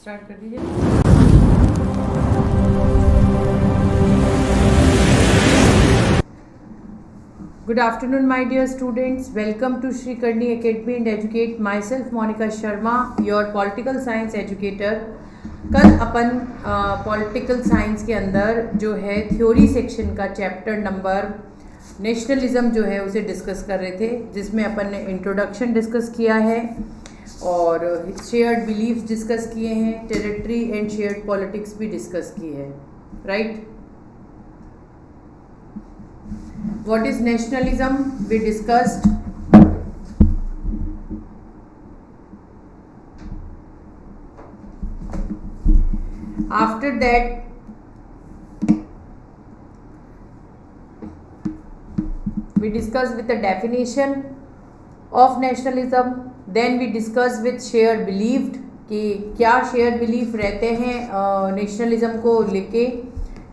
Start कर दीजिए। Good afternoon, my dear students. Welcome to Sri Karni Academy and Educate. Myself, Monica Sharma, your political science educator. कल अपन political science के अंदर जो है theory section का चैप्टर नंबर नेशनलिज्म जो है उसे डिस्कस कर रहे थे, जिसमें अपन ने इंट्रोडक्शन डिस्कस किया है और शेयर्ड बिलीफ्स डिस्कस किए हैं, टेरिटरी एंड शेयर्ड पॉलिटिक्स भी डिस्कस की है, right. What is nationalism? We discussed. After that, we discussed with the definition of nationalism. Then we discussed with shared belief कि क्या शेयर बिलीफ रहते हैं nationalism को लेके,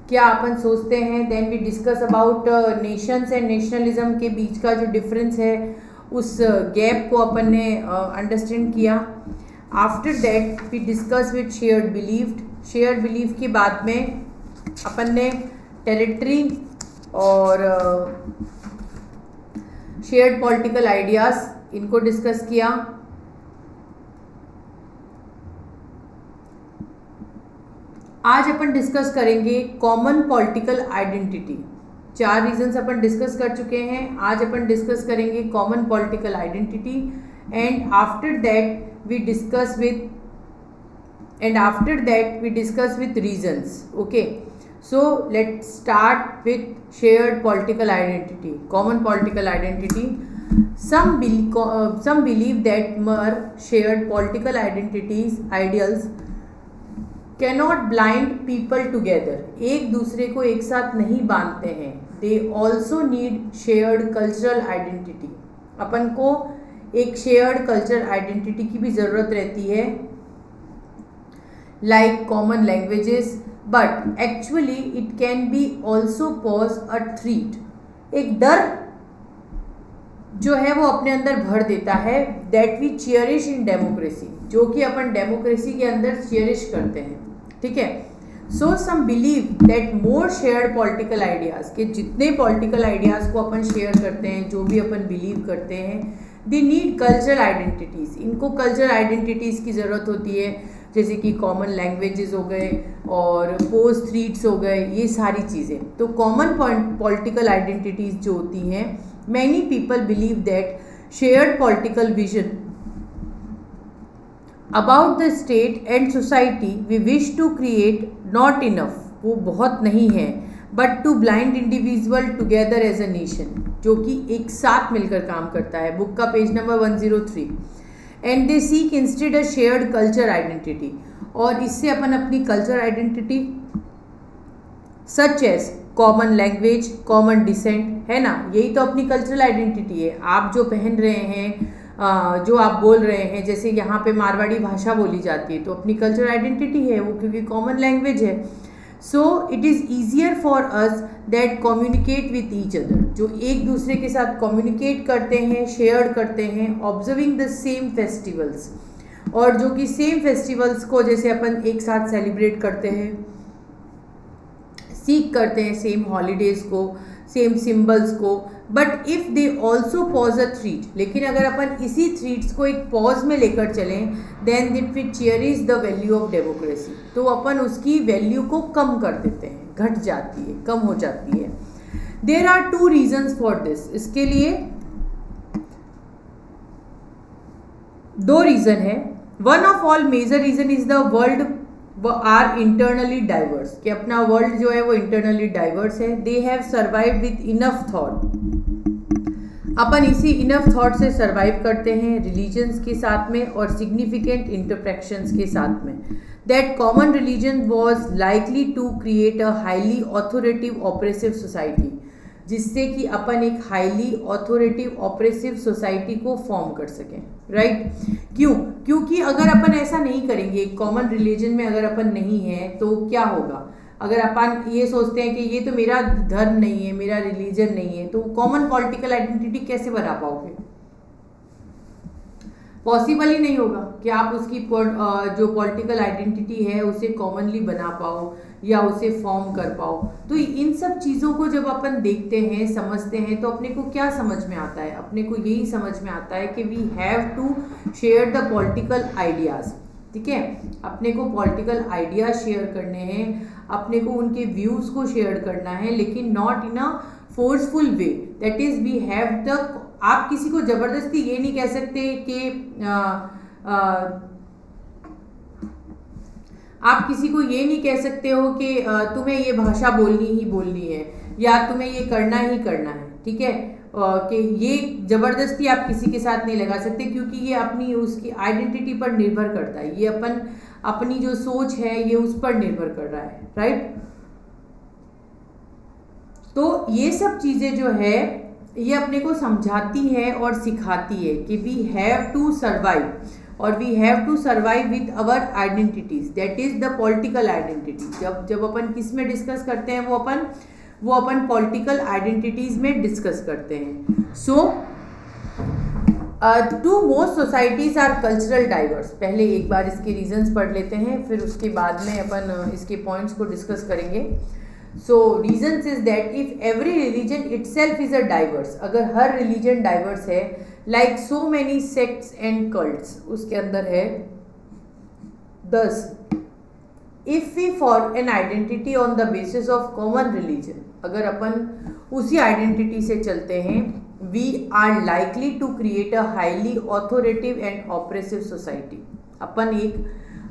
क्या अपन सोचते हैं। Then we discuss about nations and nationalism के बीच का जो डिफरेंस है, उस गैप को अपन ने अंडरस्टैंड किया। After that we discuss with shared belief. Shared belief के बाद में अपन ने टेरिटरी और शेयर्ड पॉलिटिकल आइडियाज़ इनको डिस्कस किया। आज अपन डिस्कस करेंगे कॉमन पॉलिटिकल आइडेंटिटी। 4 रीजन्स अपन डिस्कस कर चुके हैं, आज अपन डिस्कस करेंगे common political identity. And after that we discuss with reasons. Okay, so let's start with shared political identity, common political identity. some believe that mere shared political identities, ideals cannot bind people together. एक दूसरे को एक साथ नहीं बांधते हैं। They also need shared cultural identity. अपन को एक shared cultural identity की भी ज़रूरत रहती है, like common languages, but actually it can be also pose a threat. एक डर जो है वो अपने अंदर भर देता है, that we cherish in democracy, जो कि अपन डेमोक्रेसी के अंदर चेरिश करते हैं, ठीक है। So some believe that more shared political ideas, के जितने पॉलिटिकल आइडियाज़ को अपन शेयर करते हैं, जो भी अपन बिलीव करते हैं, दे नीड कल्चरल आइडेंटिटीज़। इनको कल्चरल आइडेंटिटीज़ की ज़रूरत होती है, जैसे कि कॉमन लैंग्वेजेस हो गए और पोस्ट थ्रीट्स हो गए, ये सारी चीज़ें। तो कॉमन पॉलिटिकल आइडेंटिटीज़ जो होती हैं, many people believe that shared political vision about the state and society we wish to create not enough, वो बहुत नहीं है, but to blind individual together as a nation, जो कि एक साथ मिलकर काम करता है। बुक का page number 103। And they seek instead a shared culture identity, और इससे अपन अपनी culture identity such as common language, common descent, है ना, यही तो अपनी कल्चरल आइडेंटिटी है। आप जो पहन रहे हैं, जो आप बोल रहे हैं, जैसे यहाँ पे मारवाड़ी भाषा बोली जाती है, तो अपनी कल्चरल आइडेंटिटी है वो, क्योंकि कॉमन लैंग्वेज है। So it is easier for us that communicate with each other, जो एक दूसरे के साथ कम्युनिकेट करते हैं, शेयर करते हैं, ऑब्जर्विंग द सेम फेस्टिवल्स, और जो कि सेम फेस्टिवल्स को जैसे अपन एक साथ सेलिब्रेट करते हैं, सीख करते हैं सेम हॉलीडेज़ को, सेम सिम्बल्स को। But if they also pause a threat, लेकिन अगर अपन इसी थ्रीट्स को एक पॉज में लेकर चलें, then that we cherish the value of democracy, तो अपन उसकी वैल्यू को कम कर देते हैं, घट जाती है, कम हो जाती है। There are 2 reasons for this, इसके लिए 2 रीज़न है। One of all major reason is the world are internally diverse, कि अपना वर्ल्ड जो है वो इंटरनली डाइवर्स है। They have survive with enough thought, अपन इसी इनफ थॉट से सर्वाइव करते हैं, रिलीजन्स के साथ में और सिग्निफिकेंट इंटरप्रेक्शंस के साथ में। That common religion was likely to create a highly authoritative oppressive society, जिससे कि अपन एक हाईली ऑथोरेटिव ऑपरेसिव सोसाइटी को फॉर्म कर सकें, राइट। क्योंकि अगर अपन ऐसा नहीं करेंगे, कॉमन रिलीजन में अगर अपन नहीं है, तो क्या होगा। अगर अपन ये सोचते हैं कि ये तो मेरा धर्म नहीं है, मेरा रिलीजन नहीं है, तो कॉमन पॉलिटिकल आइडेंटिटी कैसे बना पाओगे। पॉसिबल ही नहीं होगा कि आप उसकी जो पॉलिटिकल आइडेंटिटी है उसे कॉमनली बना पाओ या उसे फॉर्म कर पाओ। तो इन सब चीज़ों को जब अपन देखते हैं, समझते हैं, तो अपने को क्या समझ में आता है? अपने को यही समझ में आता है कि we have to share the political ideas. ठीक है, अपने को पॉलिटिकल आइडियाज शेयर करने हैं, अपने को उनके व्यूज़ को शेयर करना है, लेकिन not in a forceful way. That is we have the, आप किसी को ज़बरदस्ती ये नहीं कह सकते कि आप किसी को ये नहीं कह सकते हो कि तुम्हें ये भाषा बोलनी ही बोलनी है या तुम्हें ये करना ही करना है। ठीक है, कि ये ज़बरदस्ती आप किसी के साथ नहीं लगा सकते, क्योंकि ये अपनी उसकी आइडेंटिटी पर निर्भर करता है। ये अपनी जो सोच है ये उस पर निर्भर कर रहा है, राइट। तो ये सब चीज़ें जो है ये अपने को समझाती है और सिखाती है कि वी हैव टू सर्वाइव, और we have to survive with our identities, that is the political identity. जब अपन किस में डिस्कस करते हैं, वो अपन पॉलिटिकल आइडेंटिटीज में डिस्कस करते हैं। So too most societies are cultural diverse. पहले एक बार इसके रीजंस पढ़ लेते हैं, फिर उसके बाद में अपन इसके पॉइंट्स को डिस्कस करेंगे। So reasons is that if every religion itself is a diverse, अगर हर रिलीजन डाइवर्स है, like so many sects and cults, उसके अंदर है 10। If we for an identity on the basis of common religion, अगर अपन उसी आइडेंटिटी से चलते हैं, we are likely to create a highly authoritative and oppressive society. अपन एक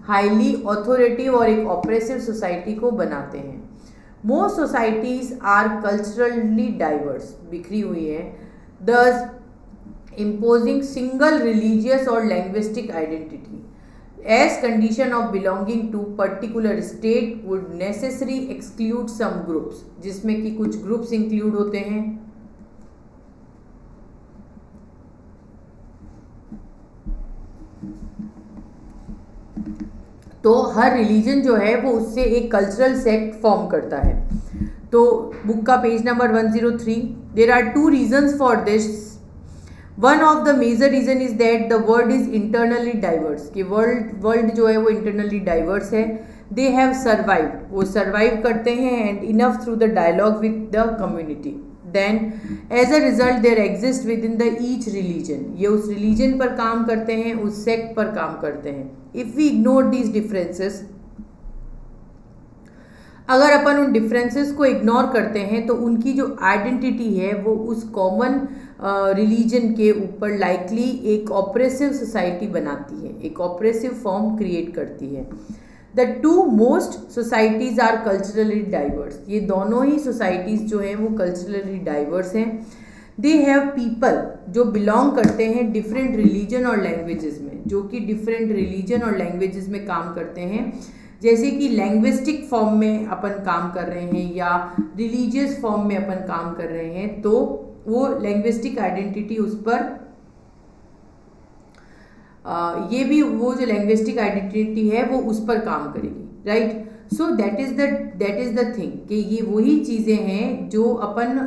हाईली ऑथोरेटिव और एक ऑपरेसिव सोसाइटी को बनाते हैं। Most societies are culturally diverse, बिखरी हुई है, दस imposing single religious or linguistic identity as condition of belonging to particular state would necessarily exclude some groups, जिसमें कि कुछ ग्रुप्स इंक्लूड होते हैं। तो हर रिलीजन जो है वो उससे एक कल्चरल सेक्ट फॉर्म करता है। तो बुक का page number 103, there are 2 reasons for this। One of the major reason is that the world is internally diverse, कि वर्ल्ड जो है वो इंटरनली डाइवर्स है। दे हैव सर्वाइव्ड, वो सर्वाइव करते हैं, and enough through the dialogue with the community. Then as a result there exist within the each religion, ये उस रिलीजन पर काम करते हैं, उस सेक्ट पर काम करते हैं। If we ignore these differences, अगर अपन उन डिफरेंसेस को इग्नोर करते हैं तो उनकी जो आइडेंटिटी है वो उस कॉमन रिलीजन के ऊपर लाइकली एक ऑपरेसिव सोसाइटी बनाती है, एक ऑपरेसिव फॉर्म क्रिएट करती है। The 2 most societies are culturally diverse, ये दोनों ही सोसाइटीज़ जो हैं वो कल्चरली डाइवर्स हैं। दे हैव पीपल जो बिलोंग करते हैं डिफरेंट रिलीजन और लैंग्वेजेस में, जो कि डिफरेंट रिलीजन और लैंग्वेजेस में काम करते हैं। जैसे कि लैंग्विस्टिक फॉर्म में अपन काम कर रहे हैं या रिलीजियस फॉर्म में अपन काम कर रहे हैं, तो वो लैंग्विस्टिक आइडेंटिटी उस पर ये भी वो जो लैंग्विस्टिक आइडेंटिटी है वो उस पर काम करेगी, right. So that is the thing कि ये वही चीज़ें हैं जो अपन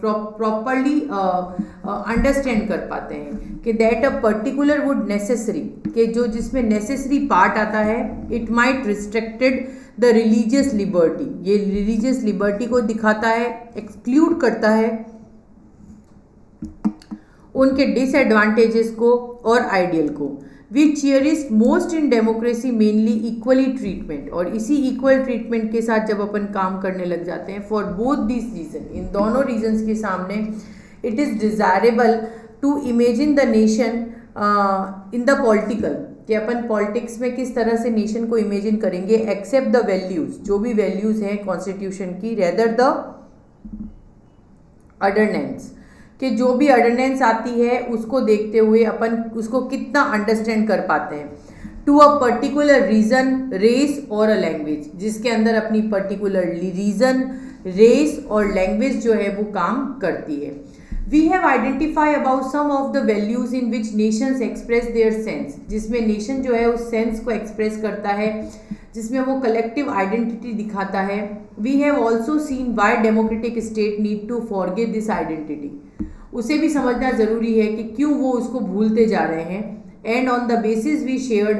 प्रॉपरली अंडरस्टैंड कर पाते हैं कि that a particular would necessary, कि जो जिसमें नेसेसरी पार्ट आता है, it might restricted the religious liberty, ये रिलीजियस लिबर्टी को दिखाता है, एक्सक्लूड करता है उनके डिसएडवांटेजेस को और आइडियल को। We cherish most in democracy mainly equally treatment, और इसी इक्वल ट्रीटमेंट के साथ जब अपन काम करने लग जाते हैं, फॉर बोथ दिस रीजन, इन दोनों रीजन्स के सामने it is desirable to imagine the nation in the political, कि अपन पॉलिटिक्स में किस तरह से नेशन को इमेजिन करेंगे, एक्सेप्ट द वैल्यूज़, जो भी वैल्यूज़ हैं कॉन्स्टिट्यूशन की, रेदर द अडरनेंस, कि जो भी अर्डनेंस आती है उसको देखते हुए अपन उसको कितना अंडरस्टैंड कर पाते हैं, to a particular region, race और अ लैंग्वेज, जिसके अंदर अपनी पर्टिकुलर रीजन, रेस और लैंग्वेज जो है वो काम करती है। We have identify about some of the values in which nations express their sense, जिसमें नेशन जो है उस सेंस को एक्सप्रेस करता है, जिसमें वो कलेक्टिव आइडेंटिटी दिखाता है। We have also seen why democratic state need to forget this identity, उसे भी समझना जरूरी है कि क्यों वो उसको भूलते जा रहे हैं। and on the basis we shared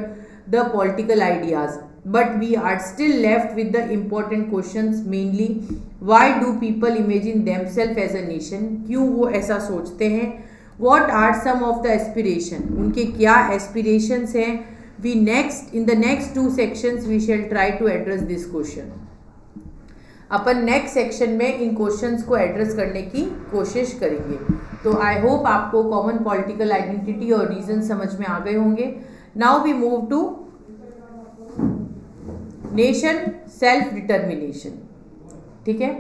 the political ideas. But we are still left with the important questions, mainly why do people imagine themselves as a nation? क्यों वो ऐसा सोचते हैं? What are some of the aspiration? उनके क्या aspirations हैं? In the next 2 sections we shall try to address this question. Upon next section में इन questions को एड्रेस करने की कोशिश करेंगे. तो आई होप आपको कॉमन पॉलिटिकल आइडेंटिटी और रीजन समझ में आ गए होंगे. Now we move to nation self determination. ठीक है.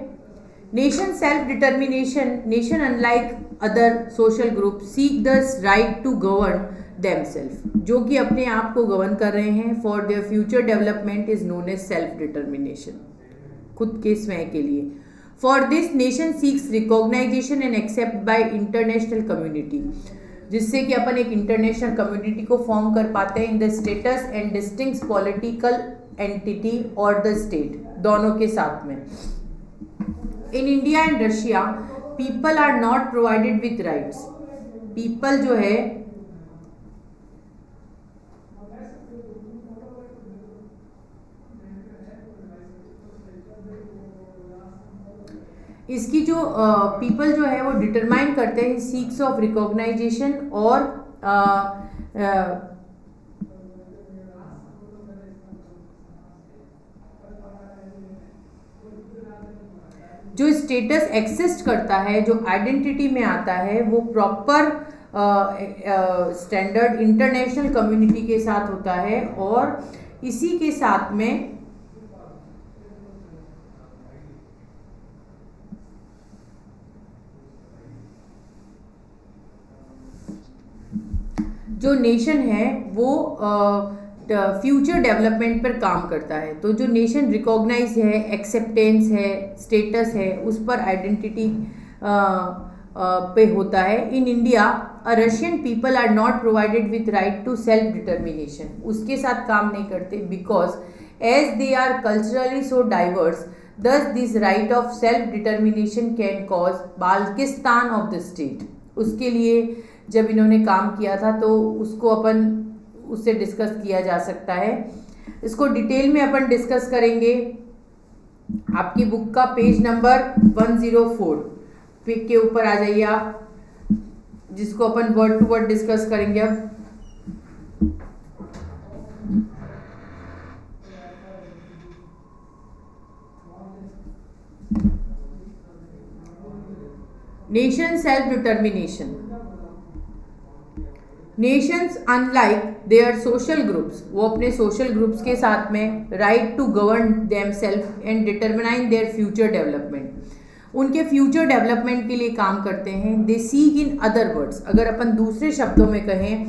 Nation self determination. Nation unlike other social group seek the right to govern themselves, जो कि अपने आप को गवर्न कर रहे हैं for their future development is known as self determination, खुद के स्वयं के लिए. For this nation seeks recognisation and except by international community, जिससे कि अपन एक इंटरनेशनल कम्युनिटी को फॉर्म कर पाते हैं in the status and distinct political entity और द स्टेट, दोनों के साथ में. In India and Russia people are not provided with rights. People जो है इसकी जो पीपल जो है वो डिटरमाइन करते हैं सीक्स ऑफ रिकॉग्नाइजेशन और जो स्टेटस एक्सिस्ट करता है, जो आइडेंटिटी में आता है, वो प्रॉपर स्टैंडर्ड इंटरनेशनल कम्युनिटी के साथ होता है. और इसी के साथ में जो नेशन है वो फ्यूचर डेवलपमेंट पर काम करता है. तो जो नेशन रिकॉग्नाइज है, एक्सेप्टेंस है, स्टेटस है, उस पर आइडेंटिटी पे होता है. In India Russian people are not provided with right to self determination. उसके साथ काम नहीं करते because as they are culturally so diverse, thus this right of self determination can cause बाल्किस्तान ऑफ द स्टेट. उसके लिए जब इन्होंने काम किया था तो उसको अपन उससे डिस्कस किया जा सकता है. इसको डिटेल में अपन डिस्कस करेंगे. आपकी बुक का पेज नंबर 104 के ऊपर आ जाइए आप, जिसको अपन वर्ड टू वर्ड डिस्कस करेंगे. अब nation self determination. Nations unlike their social groups, वो अपने सोशल ग्रुप्स के साथ में right to govern themselves and determine their future development, उनके फ्यूचर डेवलपमेंट के लिए काम करते हैं. They seek in other words, अगर अपन दूसरे शब्दों में कहें,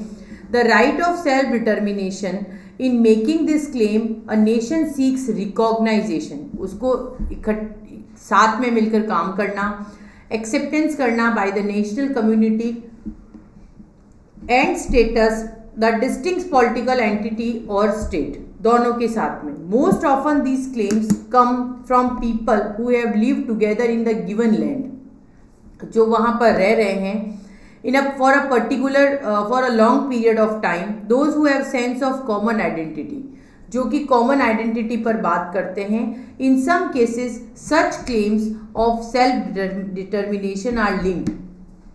the right of self determination. In making this claim a nation seeks recognisation, उसको साथ में मिलकर काम करना, एक्सेप्टेंस करना by the national community and status the distinct political entity और स्टेट, दोनों के साथ में. Most often these claims come from people who have lived together in the given land, जो वहाँ पर रह रहे हैं for a long period of time. Those who have sense of common identity, जो कि कॉमन आइडेंटिटी पर बात करते हैं. In some cases such claims of self determination are linked,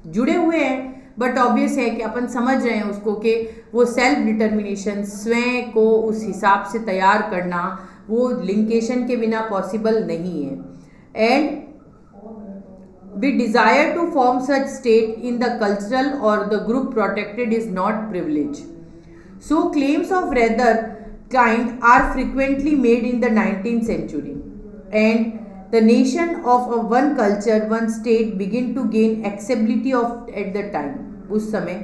जुड़े हुए हैं, बट ऑब्वियस है कि अपन समझ रहे हैं उसको कि वो सेल्फ डिटर्मिनेशन, स्वयं को उस हिसाब से तैयार करना, वो लिंकेशन के बिना पॉसिबल नहीं है. And we desire to form such state in the cultural और the group protected is not privilege. So claims of rather kind are frequently made in the 19th century, and the nation of a one culture, one state begin to gain acceptability of at the time, उस समय.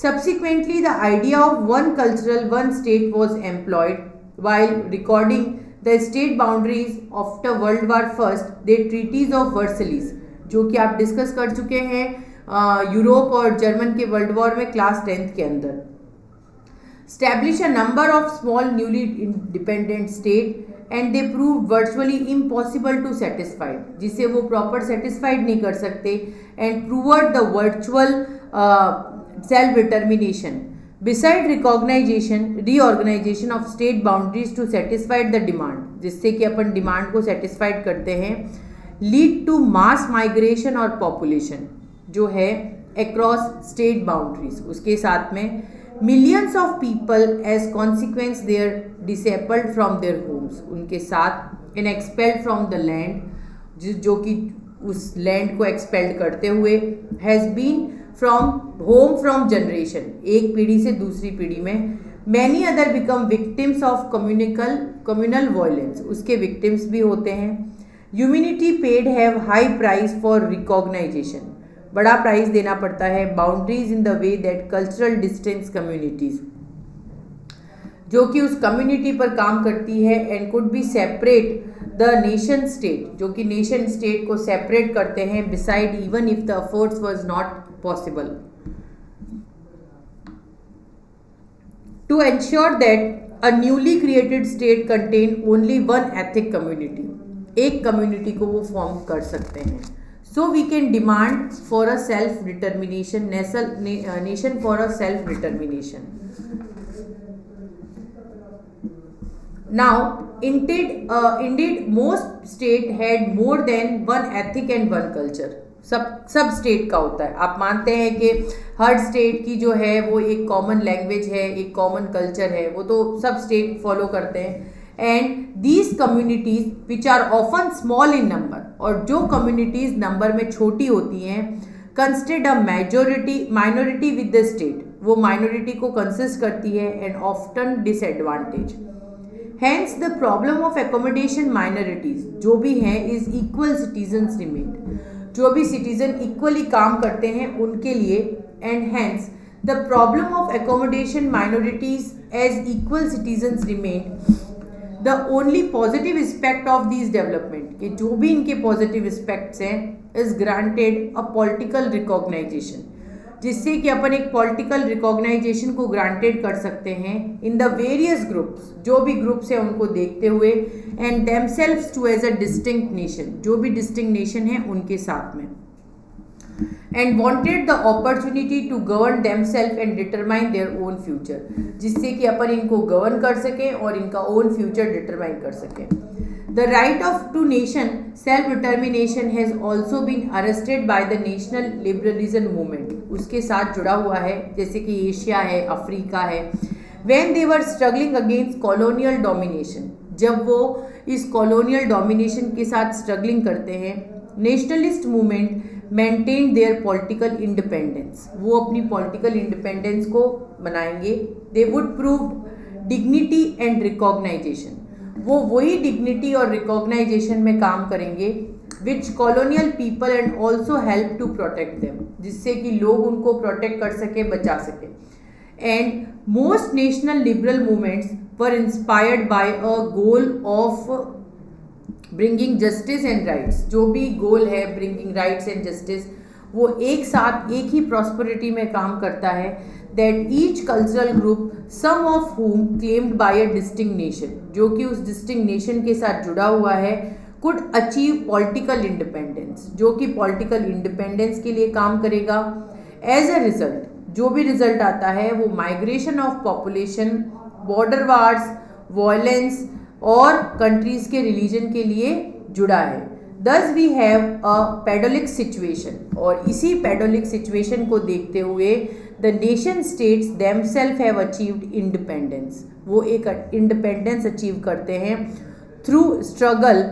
Subsequently, the idea of one cultural, one state was employed while recording the state boundaries after World War First. The treaties of Versailles, जो कि आप discuss कर चुके हैं Europe और German के वर्ल्ड वॉर में क्लास 10th के अंदर. Establish a number of small newly independent state and they proved virtually impossible to satisfy, जिसे वो proper satisfied नहीं कर सकते. And proved the virtual self determination, beside reorganisation of state boundaries to satisfied the demand, जिससे कि अपन demand को satisfied करते हैं, लीड टू मास माइग्रेशन और पॉपुलेशन जो है अक्रॉस स्टेट बाउंड्रीज, उसके साथ में millions of people as consequence their dispelled from their homes, उनके साथ and expelled from the land, जो कि उस लैंड को एक्सपेल्ड करते हुए, हैज़ बीन फ्रॉम जनरेशन, एक पीढ़ी से दूसरी पीढ़ी में, many other become victims of communal violence, उसके विक्टिम्स भी होते हैं। Humanity paid have high price for recognisation, बड़ा प्राइस देना पड़ता है। Boundaries in the way that cultural distance communities, जो कि उस कम्युनिटी पर काम करती है, and could be separate the nation state, जो कि नेशन स्टेट को सेपरेट करते हैं, beside even if the efforts was not possible, to ensure that a newly created state contain only one ethic community, एक कम्युनिटी को वो form कर सकते हैं। So we can demand for a self determination, nation for a self determination. Now, indeed, most state had more than one ethic and one culture. सब state का होता है। आप मानते हैं कि हर स्टेट की जो है वो एक कॉमन लैंग्वेज है, एक कॉमन कल्चर है, वो तो सब स्टेट फॉलो करते हैं। And these communities which are often small in number, और जो कम्युनिटीज नंबर में छोटी होती हैं, considered a minority with the state, वो माइनॉरिटी को कंसिस्ट करती है, and often disadvantage. Hence the problem of accommodation minorities जो भी हैं is equal citizens remain, जो भी सिटीजन इक्वली काम करते हैं उनके लिए, and hence the problem of accommodation minorities as equal citizens remain the only positive aspect of these development, कि जो भी इनके positive aspects हैं is granted a political recognition, जिससे कि अपन एक पॉलिटिकल रिकॉग्नाइजेशन को ग्रांटेड कर सकते हैं इन द वेरियस ग्रुप्स, जो भी ग्रुप्स हैं उनको देखते हुए, and themselves to as a distinct nation, जो भी डिस्टिंक्ट नेशन है उनके साथ में, and wanted the opportunity to govern themselves and determine their own future, जिससे कि अपन इनको गवर्न कर सकें और इनका ओन फ्यूचर डिटरमाइन कर सकें। The right of to nation self-determination has also been arrested by the national liberalism movement, उसके साथ जुड़ा हुआ है, जैसे कि एशिया है, अफ्रीका है, when they were struggling against colonial domination, जब वो इस colonial domination के साथ struggling करते हैं, nationalist movement maintained their political independence, वो अपनी political independence को बनाएंगे, they would prove dignity and recognition, वो वही डिग्निटी और रिकॉग्नाइजेशन में काम करेंगे, which colonial people and also help to protect them, जिससे कि लोग उनको प्रोटेक्ट कर सके, बचा सके। And most national liberal movements were inspired by a goal of bringing justice and rights, जो भी गोल है ब्रिंगिंग राइट्स एंड जस्टिस, वो एक साथ एक ही प्रॉस्पेरिटी में काम करता है, that each cultural group some of whom claimed by a distinct nation, जो कि उस distinct nation के साथ जुड़ा हुआ है, could achieve political independence, जो कि political independence के लिए काम करेगा। as a result, जो भी result आता है वो migration of population, border wars, violence और countries के religion के लिए जुड़ा है। Thus we have a pedolik situation, और इसी pedolik situation को देखते हुए the nation states themselves have achieved independence, वो एक independence achieve करते हैं through struggle,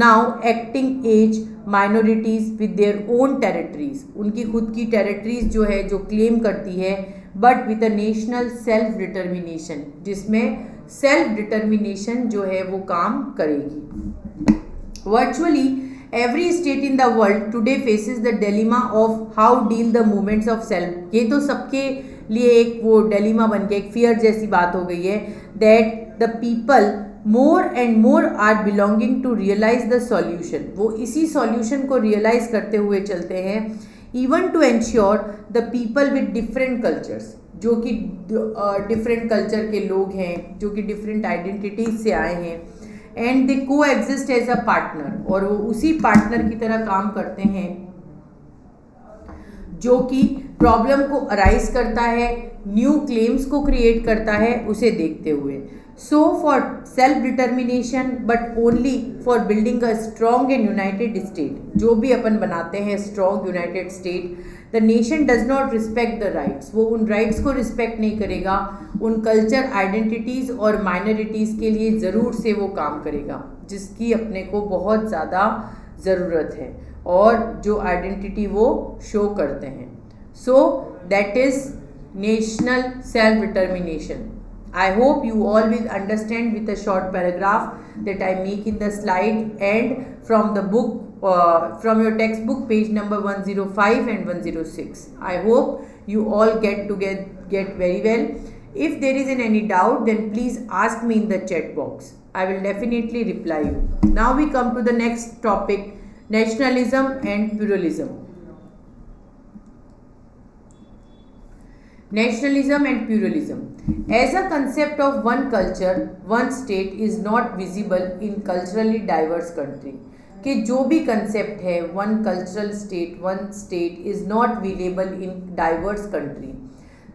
now acting as minorities with their own territories, उनकी खुद की territories जो है जो claim करती है, but with a national self determination, जिसमें self determination जो है वो काम करेगी। Virtually every state in the world today faces the dilemma of how deal the movements of self, ये तो सबके लिए एक वो dilemma बन के एक fear जैसी बात हो गई है, that the people more and more are belonging to realize the solution, वो इसी solution को realize करते हुए चलते हैं, even to ensure the people with different cultures, जो कि different culture के लोग हैं, जो कि different identities से आए हैं, एंड दे को एग्जिस्ट एज अ पार्टनर, और वो उसी पार्टनर की तरह काम करते हैं जो कि प्रॉब्लम को अराइज करता है, न्यू क्लेम्स को क्रिएट करता है उसे देखते हुए। So for self determination but only for building a strong and United state, जो भी अपन बनाते हैं strong United state, the nation does not respect the rights, वो उन राइट्स को रिस्पेक्ट नहीं करेगा, उन कल्चर आइडेंटिटीज़ और माइनॉरिटीज़ के लिए ज़रूर से वो काम करेगा जिसकी अपने को बहुत ज़्यादा ज़रूरत है और जो आइडेंटिटी वो शो करते हैं। So that is national self determination. I hope you all will understand with a short paragraph that I make in the slide and from the book, from your textbook, page number 105 and 106. I hope you all get very well. If there is any doubt, then please ask me in the chat box. I will definitely reply you. Now we come to the next topic, nationalism and pluralism. Nationalism and pluralism. As a concept of one culture, one state is not visible in culturally diverse country. कि जो भी concept है one cultural state, one state is not visible in diverse country.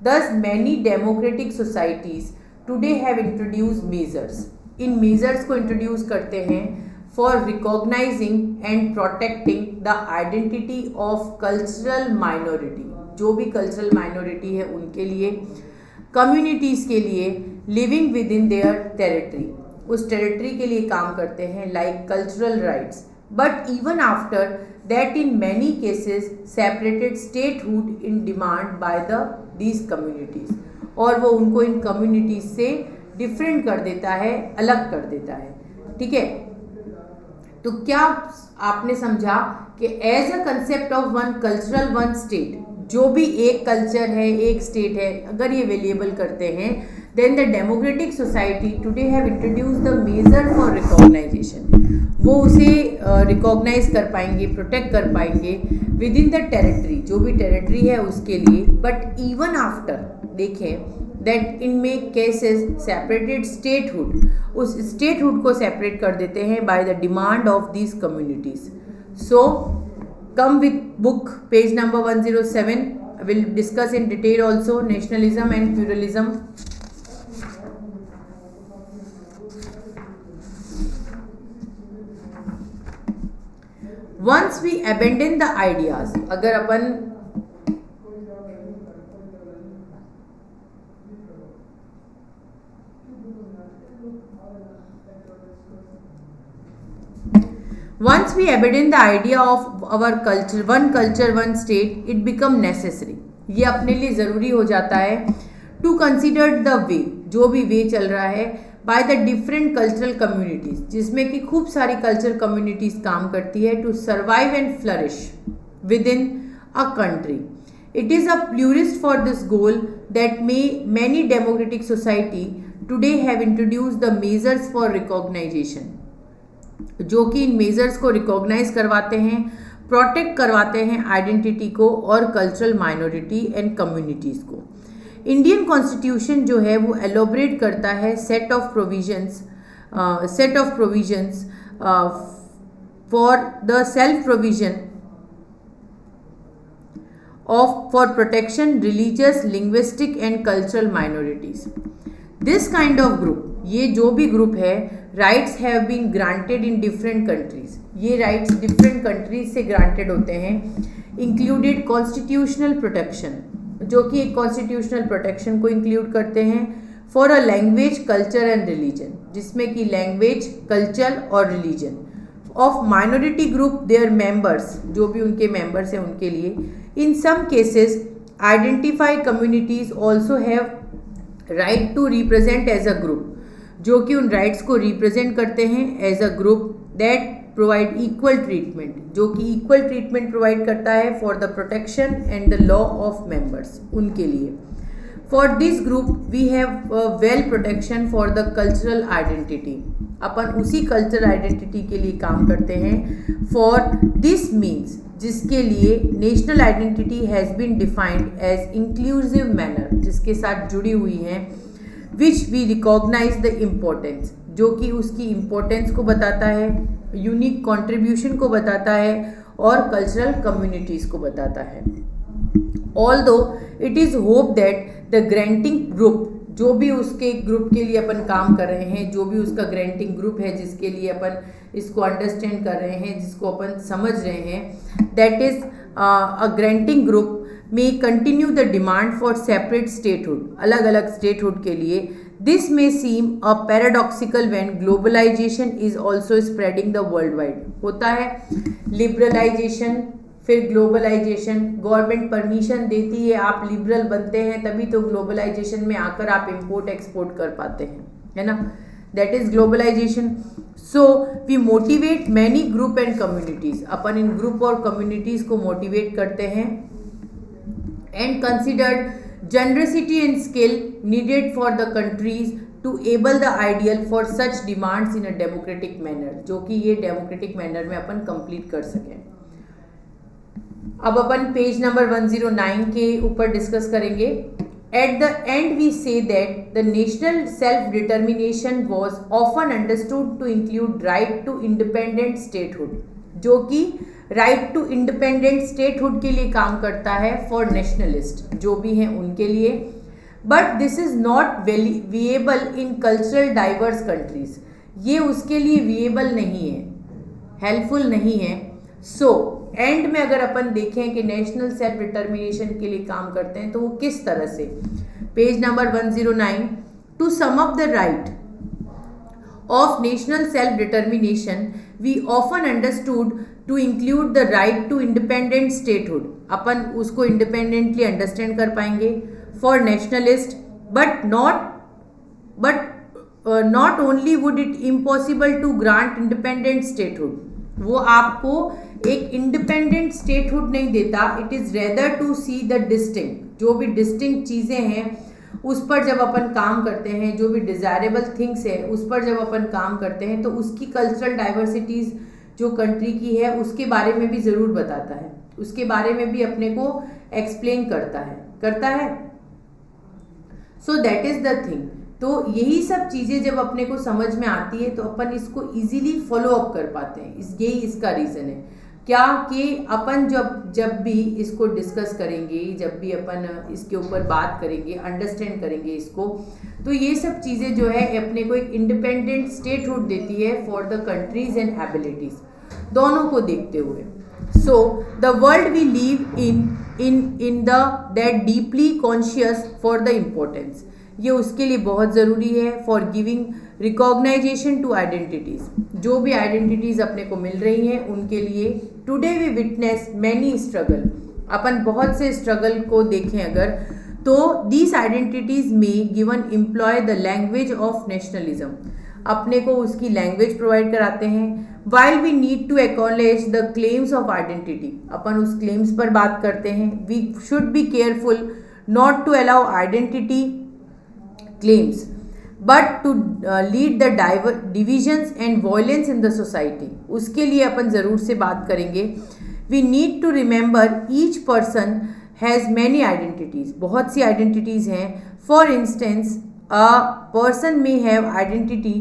Thus, many democratic societies today have introduced measures. In measures को introduce करते हैं for recognizing and protecting the identity of cultural minority. जो भी cultural minority है उनके लिए, communities के लिए, living with in their territory, उस टेरिटरी के लिए काम करते हैं, like cultural rights, but even after that in many cases separated statehood in demand by these communities, और वो उनको इन कम्युनिटीज़ से डिफरेंट कर देता है, अलग कर देता है। ठीक है, तो क्या आपने समझा कि as a concept of one cultural one state, जो भी एक कल्चर है, एक स्टेट है, अगर ये वेरिएबल करते हैं, then the democratic society today have introduce the major for recognisation, वो उसे रिकॉग्नाइज कर पाएंगे, प्रोटेक्ट कर पाएंगे विद इन द टेरिटरी, जो भी टेरिटरी है उसके लिए। बट इवन आफ्टर देखें दैट इनमें केसेस सेपरेटेड स्टेटहुड, उस स्टेटहुड को सेपरेट कर देते हैं by the demand of these communities. So come with book page number 107. I will discuss in detail also nationalism and pluralism. Once we abandon the ideas, अगर अपन Once we abandon the idea of our culture, one state, it become necessary. ये अपने लिए ज़रूरी हो जाता है to consider the way, जो भी वे चल रहा है by the different cultural communities, जिसमें कि खूब सारी cultural communities काम करती है to survive and flourish within a country. It is a plurist for this goal that many democratic society today have introduced the measures for recognition, जो कि इन measures को रिकॉग्नाइज करवाते हैं, प्रोटेक्ट करवाते हैं आइडेंटिटी को और कल्चरल माइनॉरिटी एंड कम्युनिटीज़ को। इंडियन कॉन्स्टिट्यूशन जो है वो एलोबरेट करता है set of provisions for the self provision for protection religious, linguistic and cultural minorities. This kind of group, ये जो भी ग्रुप है, rights have been granted in different countries, ये राइट्स डिफरेंट कंट्रीज से ग्रांटेड होते हैं, इंक्लूडेड कॉन्स्टिट्यूशनल प्रोटेक्शन, जो कि एक कॉन्स्टिट्यूशनल प्रोटेक्शन को इंक्लूड करते हैं for a language, culture and religion, जिसमें कि लैंग्वेज, कल्चर और religion of minority group, their members, जो भी उनके मेंबर्स हैं उनके लिए। In some cases identified communities also have right to represent as a group, जो कि उन राइट्स को रिप्रेजेंट करते हैं as a group that provide equal treatment, जो कि इक्वल ट्रीटमेंट प्रोवाइड करता है for the protection and the law of members, उनके लिए। For this group we have well protection for the cultural identity, अपन उसी कल्चरल आइडेंटिटी के लिए काम करते हैं। फॉर दिस मीन्स, जिसके लिए national identity has been defined as inclusive manner, जिसके साथ जुड़ी हुई हैं, which we recognise the importance, जो कि उसकी इम्पोर्टेंस को बताता है, यूनिक कॉन्ट्रीब्यूशन को बताता है और कल्चरल कम्युनिटीज़ को बताता है। Although it is hope that the granting group, जो भी उसके ग्रुप के लिए अपन काम कर रहे हैं, जो भी उसका ग्रांटिंग ग्रुप है जिसके लिए अपन इसको अंडरस्टैंड कर रहे हैं, जिसको अपन समझ रहे हैं, that is a granting group में continue the demand for separate statehood, अलग अलग स्टेटहुड के लिए. This may seem a paradoxical when globalisation is also spreading the world wide. होता है लिबरलाइजेशन, फिर ग्लोबलाइजेशन. गवर्नमेंट परमिशन देती है, आप लिबरल बनते हैं, तभी तो ग्लोबलाइजेशन में आकर आप इंपोर्ट एक्सपोर्ट कर पाते हैं, है ना. That is globalisation. So we motivate many group and communities. अपन इन ग्रुप और कम्युनिटीज को मोटिवेट करते हैं. And considered generosity and skill needed for the countries to able the ideal for such demands in a democratic manner, जो कि ये democratic manner में अपन कंप्लीट कर सकें. अब अपन पेज नंबर 109 के ऊपर डिस्कस करेंगे. At the end we say that the national self determination was often understood to include right to independent statehood, जो कि राइट टू इंडिपेंडेंट स्टेटहुड के लिए काम करता है फॉर नेशनलिस्ट जो भी हैं उनके लिए. But this is not viable in cultural diverse countries. ये उसके लिए विएबल नहीं है, हेल्पफुल नहीं है. सो एंड में अगर अपन देखें कि नेशनल सेल्फ डिटर्मिनेशन के लिए काम करते हैं तो वो किस तरह से. Page number 109. To sum up the right of national self determination we often understood to include the right to independent statehood. अपन उसको इंडिपेंडेंटली अंडरस्टैंड कर पाएंगे for nationalist. But not only would it impossible to grant independent statehood, वो आपको एक independent statehood नहीं देता. It is rather to see the distinct, जो भी डिस्टिंक्ट चीज़ें हैं उस पर जब अपन काम करते हैं, जो भी डिज़ायरेबल थिंग्स है उस पर जब अपन काम करते हैं, तो उसकी कल्चरल डाइवर्सिटीज़ जो कंट्री की है उसके बारे में भी ज़रूर बताता है, उसके बारे में भी अपने को एक्सप्लेन करता है. So that is the thing. तो यही सब चीज़ें जब अपने को समझ में आती है तो अपन इसको इजीली फॉलो अप कर पाते हैं. यही इसका रीज़न है क्या कि अपन जब भी इसको डिस्कस करेंगे, जब भी अपन इसके ऊपर बात करेंगे, अंडरस्टैंड करेंगे इसको, तो ये सब चीज़ें जो है अपने को एक इंडिपेंडेंट स्टेटहुड देती है for the countries and abilities, दोनों को देखते हुए. So the world we live in the that deeply conscious for the importance. ये उसके लिए बहुत ज़रूरी है for giving recognisation to identities. जो भी आइडेंटिटीज़ अपने को मिल रही हैं उनके लिए. Today we witness many struggle. अपन बहुत से स्ट्रगल को देखें अगर, तो दीज आइडेंटिटीज़ में given employ the language of nationalism. अपने को उसकी लैंग्वेज प्रोवाइड कराते हैं. While we need to acknowledge the claims of identity, अपन उस क्लेम्स पर बात करते हैं. We should be careful not to allow identity claims but to lead the divisions and violence in the society. उसके लिए अपन ज़रूर से बात करेंगे. we need to remember each person has many identities. बहुत सी identities हैं. for instance a person may have identity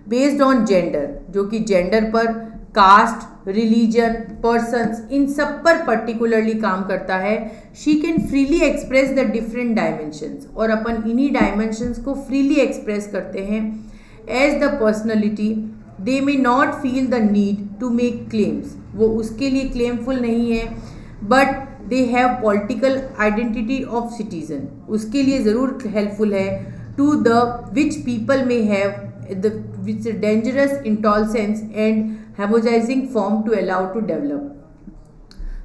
based on gender, जो कि gender पर, कास्ट, रिलीजन, पर्सन्स, इन सब पर पर्टिकुलरली काम करता है. She can freely express the different dimensions, और अपन इन्हीं डायमेंशंस को फ्रीली एक्सप्रेस करते हैं. As the personality they may not feel the need to make claims, वो उसके लिए क्लेमफुल नहीं है. But they have political identity of citizen, उसके लिए ज़रूर हेल्पफुल है. To the which people may have the which dangerous intolerance and homogenizing form to allow to develop.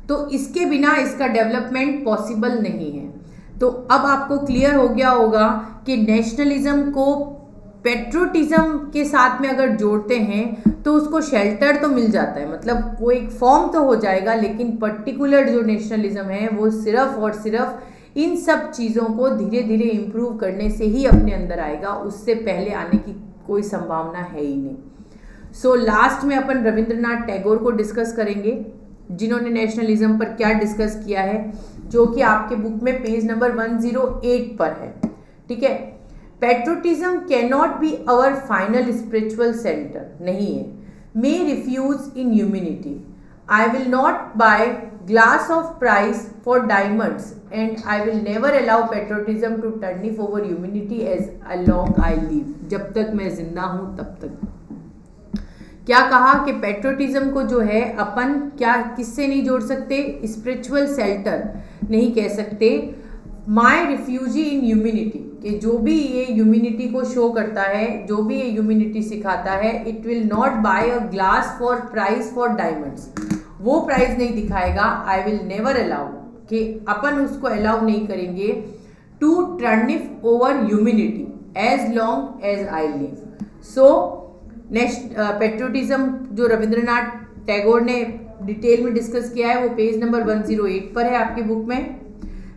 तो इसके बिना इसका डेवलपमेंट पॉसिबल नहीं है. तो अब आपको क्लियर हो गया होगा कि नेशनलिज्म को पेट्रोटिज्म के साथ में अगर जोड़ते हैं तो उसको शेल्टर तो मिल जाता है, मतलब वो एक फॉर्म तो हो जाएगा, लेकिन पर्टिकुलर जो नेशनलिज्म है वो सिर्फ और सिर्फ इन सब चीज़ों को धीरे धीरे इम्प्रूव करने से ही अपने अंदर आएगा, उससे पहले आने की कोई संभावना है ही नहीं. सो लास्ट में अपन रविंद्रनाथ टैगोर को डिस्कस करेंगे, जिन्होंने नेशनलिज्म पर क्या डिस्कस किया है, जो कि आपके बुक में पेज नंबर 108 पर है. ठीक है. Patriotism can not be our final spiritual centre, नहीं है. My refuge in humanity. I will not buy glass of price for diamonds and I will never allow patriotism to turn over humanity as long I live. जब तक मैं जिंदा हूं तब तक। क्या कहा कि पेट्रोटिज्म को जो है अपन क्या किससे नहीं जोड़ सकते, स्पिरिचुअल सेल्टर नहीं कह सकते, माई रिफ्यूजी इन ह्यूमिनिटी, कि जो भी ये ह्यूमिनिटी को शो करता है, जो भी ये ह्यूमिनिटी सिखाता है, it will not buy a glass for price for diamonds, वो प्राइस नहीं दिखाएगा, आई विल नेवर अलाउ, कि अपन उसको अलाउ नहीं करेंगे, to triumph over humanity as long as I live. So next patriotism जो रविंद्रनाथ टैगोर ने डिटेल में डिस्कस किया है वो पेज नंबर 108 पर है आपकी बुक में।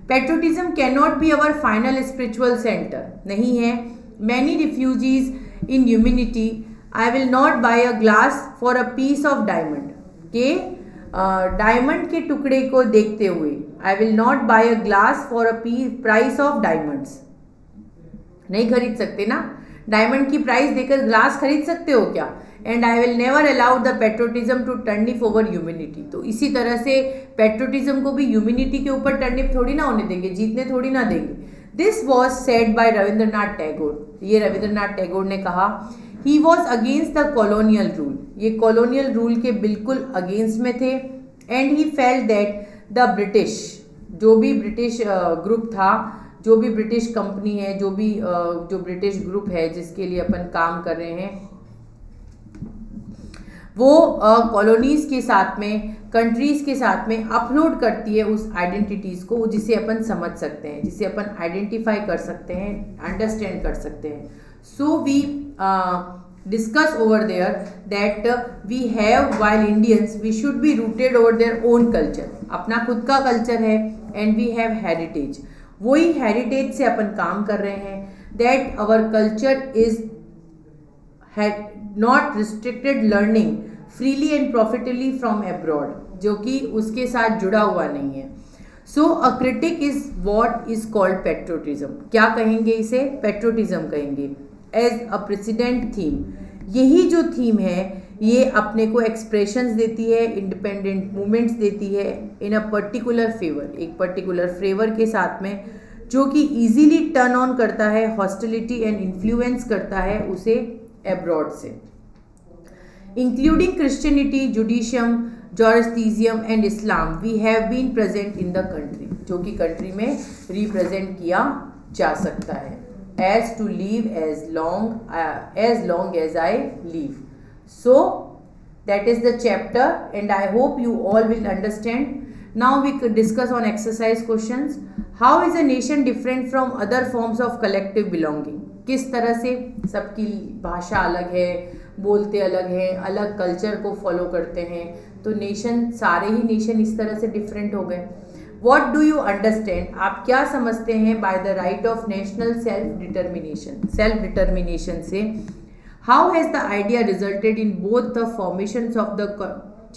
Patriotism can not be our final spiritual centre, नहीं है। Many refugees in humanity, I will not buy a glass for a piece of diamond, के डायमंड के टुकड़े को देखते हुए I will not buy a glass for a price of diamonds, नहीं खरीद सकते ना, डायमंड की प्राइस देकर ग्लास खरीद सकते हो क्या। And I will never allow the patriotism to triumph over humanity, तो इसी तरह से पेट्रोटिज्म को भी ह्यूमिनिटी के ऊपर टर्निफ थोड़ी ना होने देंगे, जीतने थोड़ी ना देंगे। This was said bye Rabindranath Tagore, ये रविंद्रनाथ टैगोर ने कहा। He was against the colonial rule, ये कॉलोनियल रूल के बिल्कुल अगेंस्ट में थे। And he felt that the British, जो भी ब्रिटिश ग्रुप था, जो भी ब्रिटिश कंपनी है, जो भी जो ब्रिटिश ग्रुप है जिसके लिए अपन काम कर रहे हैं, वो कॉलोनीज के साथ में, कंट्रीज के साथ में अपलोड करती है उस आइडेंटिटीज़ को जिसे अपन समझ सकते हैं, जिसे अपन आइडेंटिफाई कर सकते हैं, अंडरस्टैंड कर सकते हैं। So we discuss over there that we have while Indians we should be rooted over there own culture, अपना खुद का कल्चर है, एंड वी हैव हेरिटेज, वही हेरिटेज से अपन काम कर रहे हैं। That our culture is not restricted learning freely and profitably from abroad, जो कि उसके साथ जुड़ा हुआ नहीं है। So a critic is what is called patriotism, क्या कहेंगे इसे, पेट्रोटिज्म कहेंगे। एज अ प्रेसिडेंट थीम, यही जो थीम है ये अपने को एक्सप्रेशंस देती है, इंडिपेंडेंट मूवमेंट्स देती है इन अ पर्टिकुलर फेवर, एक पर्टिकुलर फ्लेवर के साथ में, जो कि इजीली टर्न ऑन करता है हॉस्टिलिटी एंड इन्फ्लुएंस करता है उसे एब्रॉड से। Including Christianity, Judaism, Zoroastrianism and Islam we have been present in the country, जो कि कंट्री में रिप्रेजेंट किया जा सकता है। As to live as long as I live. So that is the chapter and I hope you all will understand. Now we could discuss on exercise questions. How is a nation different from other forms of collective belonging? किस तरह से सबकी भाषा अलग है, बोलते अलग हैं, अलग कल्चर को फॉलो करते हैं, तो नेशन, सारे ही नेशन इस तरह से डिफरेंट हो गए। What do you understand? आप क्या समझते हैं by the right of national self-determination? Self determination से how has the idea resulted in both the formations of the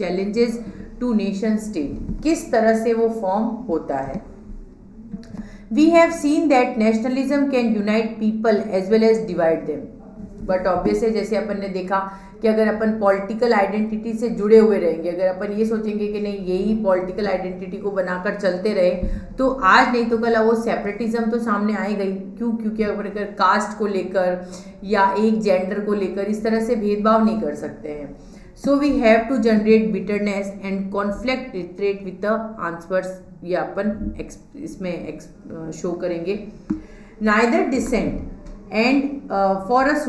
challenges to nation state? किस तरह से वो फॉर्म होता है। We have seen that nationalism can unite people as well as divide them. But obviously जैसे अपन ने देखा कि अगर अपन पॉलिटिकल आइडेंटिटी से जुड़े हुए रहेंगे, अगर अपन ये सोचेंगे कि नहीं यही पॉलिटिकल आइडेंटिटी को बनाकर चलते रहे, तो आज नहीं तो कल वो सेपरेटिज्म तो सामने आएगा ही। क्यों? क्योंकि अगर कास्ट को लेकर या एक जेंडर को लेकर इस तरह से भेदभाव नहीं कर सकते हैं। So we have to generate bitterness and conflict literate with the answers, ये अपन इसमें शो करेंगे। Neither decent and for us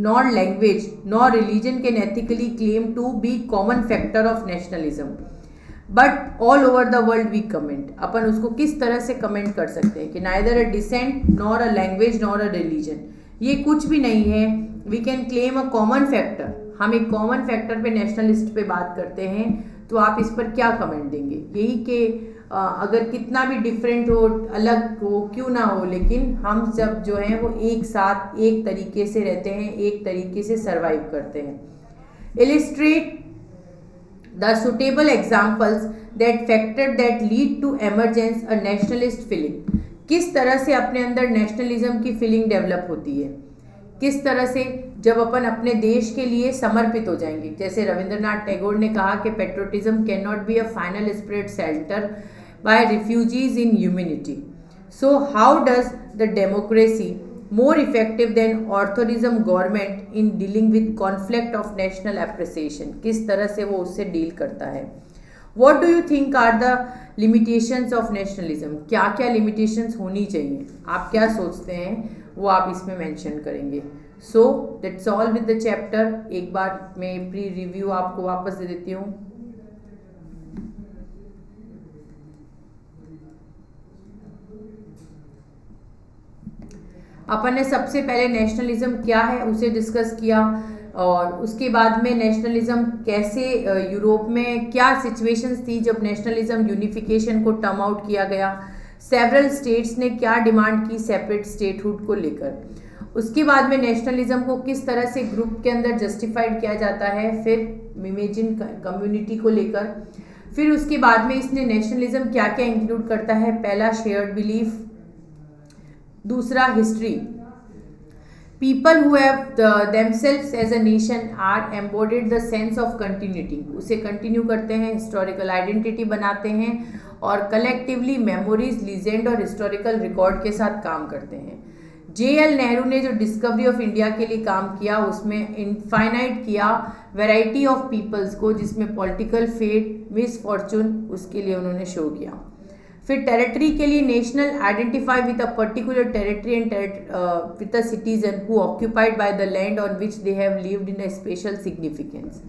nor language nor religion can ethically claim to be common factor of nationalism, but all over the world we comment, अपन उसको किस तरह से comment कर सकते हैं कि neither a descent nor a language nor a religion, ये कुछ भी नहीं है। we can claim a common factor, हम एक कॉमन फैक्टर पे नेशनलिस्ट पे बात करते हैं, तो आप इस पर क्या कमेंट देंगे? यही कि अगर कितना भी डिफरेंट हो, अलग हो, क्यों ना हो, लेकिन हम सब जो हैं वो एक साथ एक तरीके से रहते हैं, एक तरीके से सरवाइव करते हैं। Illustrate the suitable examples that factor that lead to emergence a nationalist feeling, किस तरह से अपने अंदर नेशनलिज्म की फीलिंग डेवलप होती है। किस तरह से जब अपन अपने देश के लिए समर्पित हो जाएंगे, जैसे रविंद्रनाथ टैगोर ने कहा कि patriotism can not be a final spirit shelter by refugees in humanity. So how does the democracy more effective than authorism government in dealing with conflict of national appreciation, किस तरह से वो उससे डील करता है. What do you think are the limitations of nationalism? क्या क्या limitations होनी चाहिए, आप क्या सोचते हैं, वो आप इसमें मेंशन करेंगे. So that's all with the chapter. एक बार मैं प्री रिव्यू आपको वापस दे देती हूँ. अपन ने सबसे पहले नेशनलिज्म क्या है उसे डिस्कस किया, और उसके बाद में नेशनलिज्म कैसे यूरोप में क्या सिचुएशंस थी जब नेशनलिज्म यूनिफिकेशन को टर्म आउट किया गया, सेवरल स्टेट्स ने क्या डिमांड की सेपरेट स्टेटहुड को लेकर. उसके बाद में नेशनलिज्म को किस तरह से ग्रुप के अंदर जस्टिफाइड किया जाता है, फिर इमेजिन कम्युनिटी को लेकर. फिर उसके बाद में इसने नेशनलिज्म क्या क्या इंक्लूड करता है, पहला शेयर्ड बिलीफ, दूसरा history, people who have themselves as a nation are embodied the sense of continuity, उसे कंटिन्यू करते हैं, हिस्टोरिकल आइडेंटिटी बनाते हैं और कलेक्टिवली मेमोरीज, लीजेंड और हिस्टोरिकल रिकॉर्ड के साथ काम करते हैं. JL नेहरू ने जो डिस्कवरी ऑफ इंडिया के लिए काम किया उसमें इनफाइनाइट किया वैरायटी ऑफ पीपल्स को, जिसमें पॉलिटिकल फेट, मिसफॉर्चून, उसके लिए उन्होंने शो किया. फिर टेरिटरी के लिए national identify with a particular territory and with a citizen who occupied by the land on which they have lived in a special significance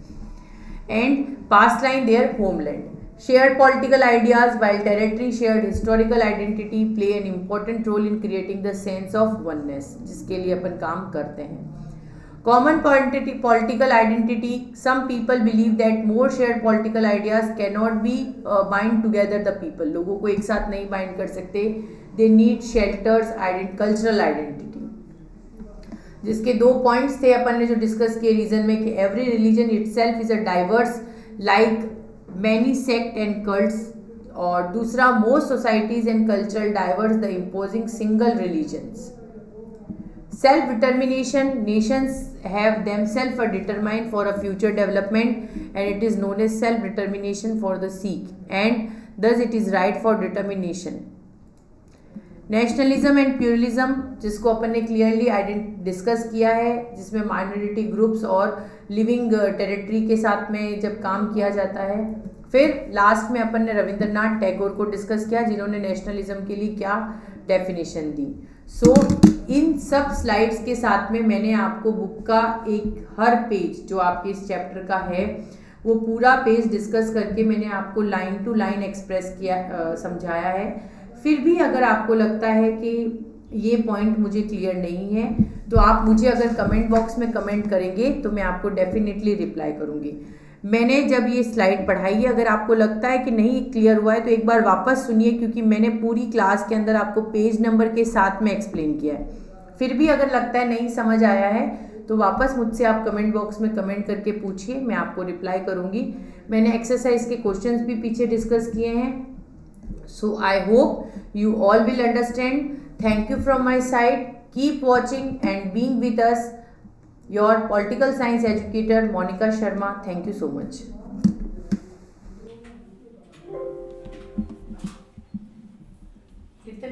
and past line their homeland. Shared political ideas while territory shared historical identity play an important role in creating the sense of oneness, जिसके लिए अपन काम करते हैं. Common political identity, some people believe that more shared political ideas cannot be bind together the people, लोगों को एक साथ नहीं bind कर सकते. They need shelters, cultural identity. जिसके दो पॉइंट्स थे अपन ने जो डिस्कस किए रीजन में, कि every religion itself is a diverse like many sect and cults, और दूसरा most societies and cultural diverse the imposing single religions. Self determination, nations have themselves are determined for a future development and it is known as self determination for the seek, and thus it is right for determination. Nationalism and pluralism, जिसको अपन ने clearly discuss किया है, जिसमें minority groups और living territory के साथ में जब काम किया जाता है. फिर लास्ट में अपन ने रविंद्रनाथ टैगोर को डिस्कस किया, जिन्होंने नेशनलिज्म के लिए क्या डेफिनेशन दी. सो इन सब स्लाइड्स के साथ में मैंने आपको बुक का एक हर पेज जो आपके इस चैप्टर का है वो पूरा पेज डिस्कस करके मैंने आपको लाइन टू लाइन एक्सप्रेस किया, समझाया है. फिर भी अगर आपको लगता है कि ये पॉइंट मुझे क्लियर नहीं है तो आप मुझे अगर कमेंट बॉक्स में कमेंट करेंगे तो मैं आपको डेफिनेटली रिप्लाई करूँगी. मैंने जब ये स्लाइड पढ़ाई है, अगर आपको लगता है कि नहीं क्लियर हुआ है तो एक बार वापस सुनिए, क्योंकि मैंने पूरी क्लास के अंदर आपको पेज नंबर के साथ में एक्सप्लेन किया है. फिर भी अगर लगता है नहीं समझ आया है तो वापस मुझसे आप कमेंट बॉक्स में कमेंट करके पूछिए, मैं आपको रिप्लाई करूँगी. मैंने एक्सरसाइज के क्वेश्चंस भी पीछे डिस्कस किए हैं. So I hope you all will understand. Thank you from my side. Keep watching and being with us. Your political science educator Monica Sharma. Thank you so much. कितने